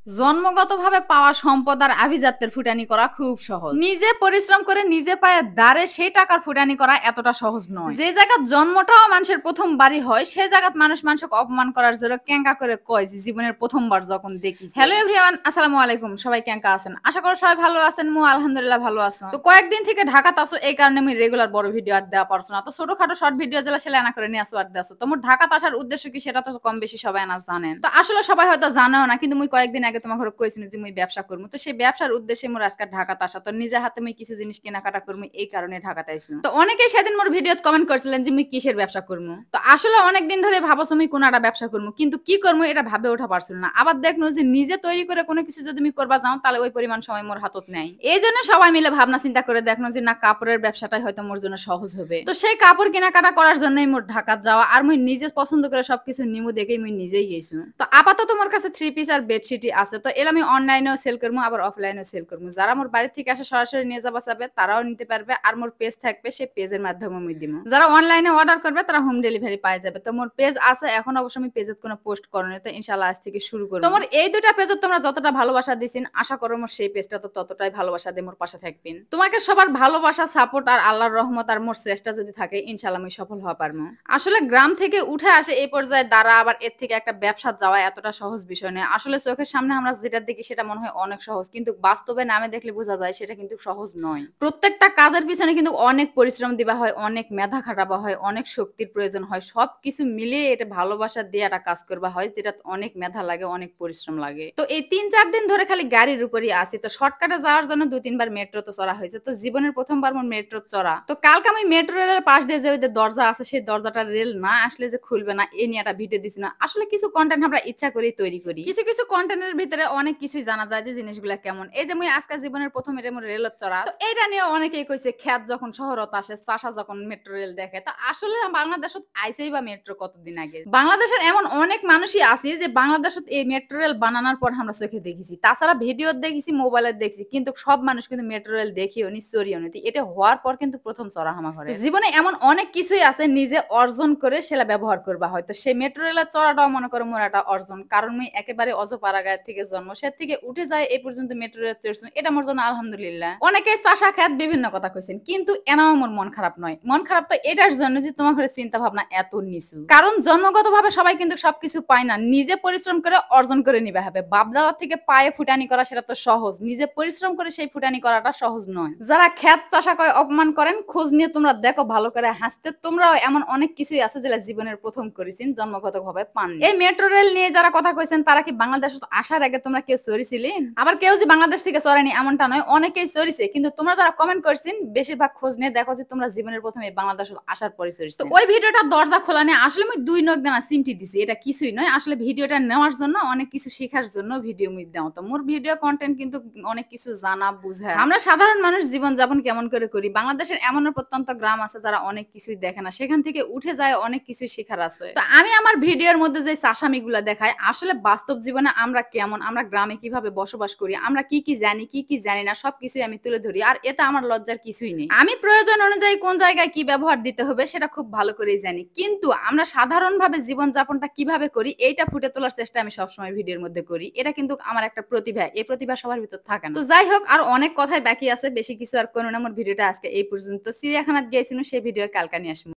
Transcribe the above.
জন্মগতভাবে পাওয়া সম্পদ আর আভিজাত্যের ফুটানি করা খুব সহজ। নিজে পরিশ্রম করে নিজে পায়ে দাঁড়ে সেই টাকার ফুটানি করা এতটা সহজ নয়। যে জায়গাত জন্মটাও মানুষের প্রথম বাড়ি হয়, সেই জায়গাত মানুষ মানুষকে অপমান করার জন্য ক্যাঙ্কা করে কয় যে জীবনের প্রথমবার যখন দেখি। হ্যালো এভরিওয়ান, আসসালামু আলাইকুম। সবাই ক্যাঙ্কা আছেন? আশা করি সবাই ভালো আছেন। মু আলহামদুলিল্লাহ ভালো আছো। তো কয়েকদিন থেকে ঢাকাতে আসো, এই কারণে আমি রেগুলার বড় ভিডিও আর দেওয়া পারছো না। তো ছোটখাটো শর্ট ভিডিও যেটা সেটা আনা করে নিয়ে আসো আর দেছো। তোমার ঢাকাতে আসার উদ্দেশ্য কি সেটা তো কম বেশি সবাই না জানেন। তো আসলে সবাই হয়তো জানেও না, কিন্তু মুই কয়েকদিন আগে তোমাকে কইছিলাম যে মুই ব্যবসা করবো। তো সেই ব্যবসার উদ্দেশ্যে মোর আজকে ঢাকাতে আসা। তো নিজে হাতে মুই কিছু জিনিস কেনাকাটা করবো, এই কারণে ঢাকাতে আইছি। তো অনেকেই সেদিন মোর ভিডিওত কমেন্ট করছিলেন যে মুই কিসের ব্যবসা করবো। তো আসলে অনেকদিন ধরে ভাবছো মুই কোন একটা ব্যবসা করবো, কিন্তু কি করবো এটা ভাবে ওঠা পারছিল না। আবার দেখনো যে নিজে তৈরি করে কোনো কিছু যদি তুমি করবা যাও, তাহলে ওই পরিমাণ সময় মোর হাতত নেই। এই জন্য সবাই মিলে ভাবনা চিন্তা করে দেখনো যে না, কাপড়ের ব্যবসাটাই হয়তো মোর জন্য সহজ হবে। তো সেই কাপড় কেনাকাটা করার জন্যই মোর ঢাকাত যাওয়া, আর মুই নিজে পছন্দ করে সবকিছু নিমু দেখেই মুই নিজেই গেছি। তো আপাতত মোর কাছে 3 পিস আর বেডশিটই আছে। তো এর আমি অনলাইনেও সেল করবো, আবার অফলাইনেও সেল করবো। যারা মোর বাড়ি থেকে আসে সরাসরি নিয়ে যাবা চাবে তারাও নিতে পারবে, আর মোর পেজ থাকবে, সেই পেজের মাধ্যমে আমি দিব। যারা অনলাইনে অর্ডার করবে তারা হোম ডেলিভারি পাই যাবে। তো মোর পেজ আছে, এখন অবশ্য আমি পেজে কোনো পোস্ট করনি। তো ইনশাআল্লাহ আজ থেকে শুরু করব। তোমার এই দুইটা পেজে তোমরা যতটা ভালোবাসা দিছিন, আশা করো মোর সেই পেজটা তো ততটাই ভালোবাসা দিয়ে মোর পাশে থাকবেন। তোমাকে সবার ভালোবাসা, সাপোর্ট আর আল্লাহর রহমত আর মোর চেষ্টা যদি থাকে, ইনশাআল্লাহ আমি সফল হওয়া পারবো। আসলে গ্রাম থেকে উঠে আসে এই পর্যায়ে দাঁড়া, আবার এর থেকে একটা ব্যবসা যাওয়া এতটা সহজ বিষয় নয়। আসলে চোখের সামনে আমরা যেটা দেখি সেটা মনে হয় অনেক সহজ, কিন্তু বাস্তবে নামে দেখলে বোঝা যায় সেটা কিন্তু সহজ নয়। প্রত্যেকটা কাজের পিছনে কিন্তু অনেক পরিশ্রম দিবা হয়, অনেক মেধা খাটাবা হয়, অনেক শক্তির প্রয়োজন হয়। সবকিছু মিলিয়ে এটা ভালোবাসা দিয়ে একটা কাজ করবা হয়, যেটা অনেক মেধা লাগে, অনেক পরিশ্রম লাগে। তো এই 3-4 দিন ধরে খালি গাড়ির উপরই আছি। তো শর্টকাটে যাওয়ার জন্য 2-3 বার মেট্রো তো চড়া হয়েছে। তো জীবনের প্রথমবার মোর মেট্রো চড়া। তো কালকে আমি মেট্রো রেলের পাশ দিয়ে যে ওই যে দরজা আছে, সেই দরজাটা রেল না আসলে যে খুলবে না, এই নিয়ে একটা ভিডিও দিছি না। আসলে কিছু কন্টেন্ট আমরা ইচ্ছা করেই তৈরি করি। কিছু কিছু কন্টেন্টের ভিতরে অনেক কিছুই জানা যায় যে জিনিসগুলা কেমন। এই যে মুই আজকে জীবনের প্রথম এটা মোর রেলত চড়া। তো এইটা নিয়ে অনেকেই কইছে খ্যাত যখন শহরত আসে, চাষা যখন মেট্রো রেল দেখে। তো আসলে বাংলাদেশত আইছেই বা মেট্রো কতদিন আগে। বাংলাদেশের এমন অনেক মানুষই আছে যে বাংলাদেশত এই মেট্রো রেল বানানোর পর আমরা চোখে দেখেছি। তাছাড়া ভিডিওত দেখেছি, মোবাইলে দেখছি, কিন্তু সব মানুষ কিন্তু মেট্রো রেল দেখিও নি, চড়িও নি। এটা হওয়ার পর কিন্তু প্রথম চড়া আমার ঘরে। জীবনে এমন অনেক কিছুই আছে নিজে অর্জন করে সেটা ব্যবহার করবা। হয়তো সেই মেট্রো রেলের চড়াটাও মনে করো মোর একটা অর্জন, কারণ আমি একেবারে অজপাড়াগাঁয়ের থেকে জন্ম, সে থেকে উঠে যায় এই পর্যন্ত মেট্রো রেল চড়ছি, এটা মোর জন্য আলহামদুলিল্লাহ। অনেকেই চাষা খ্যাত বিভিন্ন কথা কইছেন, কিন্তু এনাও মোর মন খারাপ নয়। মন খারাপ তো এটার জন্য যে তোমার ঘরে চিন্তা ভাবনা এত নিচু, কারণ জন্মগতভাবে সবাই কিন্তু সবকিছু পায় না। নিজে পরিশ্রম করে অর্জন করে নিবে হবে। বাপ দাদা থেকে পায়ে ফুটানি করা সেটা তো সহজ, নিজে পরিশ্রম করে সেই ফুটানি করাটা সহজ নয়। যারা খ্যাত চাষা কয় অপমান করেন, খোঁজ নিয়ে তোমরা দেখো ভালো করে হাসতে, তোমরাও এমন অনেক কিছুই আছে যেটা জীবনের প্রথম করেছেন, জন্মগতভাবে পান। এই মেট্রো রেল নিয়ে যারা কথা কইছেন তারা কি বাংলাদেশ আসার আগে তোমরা কেউ চড়িছিলেন? আবার কেউ যে বাংলাদেশ থেকে চড়েনি এমনটা নয়, অনেকেই চড়িছে, কিন্তু তোমরা যারা কমেন্ট করছেন বেশিরভাগ খোঁজ নিয়ে দেখো যে তোমরা জীবনের প্রথমে বাংলাদেশ আসার পরে চড়িছে। তো ওই ভিডিওটা দরজা খোলা নিয়ে আসলে আমি 2 নখ দানা চিমটি দিছি, এটা কিছুই নয়। আসলে ভিডিওটা নেওয়ার জন্য, অনেক কিছু শেখার জন্য ভিডিও মুই দাও। তো মোর ভিডিও কন্টেন্ট কিন্তু অনেক কিছু জানা বুঝা। আমরা সাধারণ মানুষ জীবন যাপন কেমন করে করি, বাংলাদেশের এমন প্রত্যন্ত গ্রাম আছে যারা অনেক কিছুই দেখে না, সেখান থেকে উঠে যায় অনেক কিছু শেখার আছে। তো আমি আমার ভিডিওর মধ্যে যে চাষামিগুলা দেখাই, আসলে বাস্তব জীবনে আমরা কেমন, আমরা গ্রামে কিভাবে বসবাস করি, আমরা কি কি জানি, কি কি জানি না, সবকিছুই আমি তুলে ধরি। আর এটা আমার লজ্জার কিছুই নেই। আমি প্রয়োজন অনুযায়ী কোন জায়গায় কি ব্যবহার দিতে হবে সেটা খুব ভালো করেই জানি, কিন্তু আমরা সাধারণভাবে জীবন যাপনটা কিভাবে করি এইটা ফুটে তোলার চেষ্টা আমি সবসময় ভিডিওর মধ্যে করি। এটা কিন্তু আমার একটা প্রতিভা, এই প্রতিভা সবার ভিতর থাকে না। তো যাই হোক, আর অনেক কথাই বাকি আছে, বেশি কিছু আর কোনো না। আমার ভিডিওটা আজকে এই পর্যন্ত। চিড়িয়াখানাত গিয়েছিল, সেই ভিডিও কালকে নিয়ে আসবো।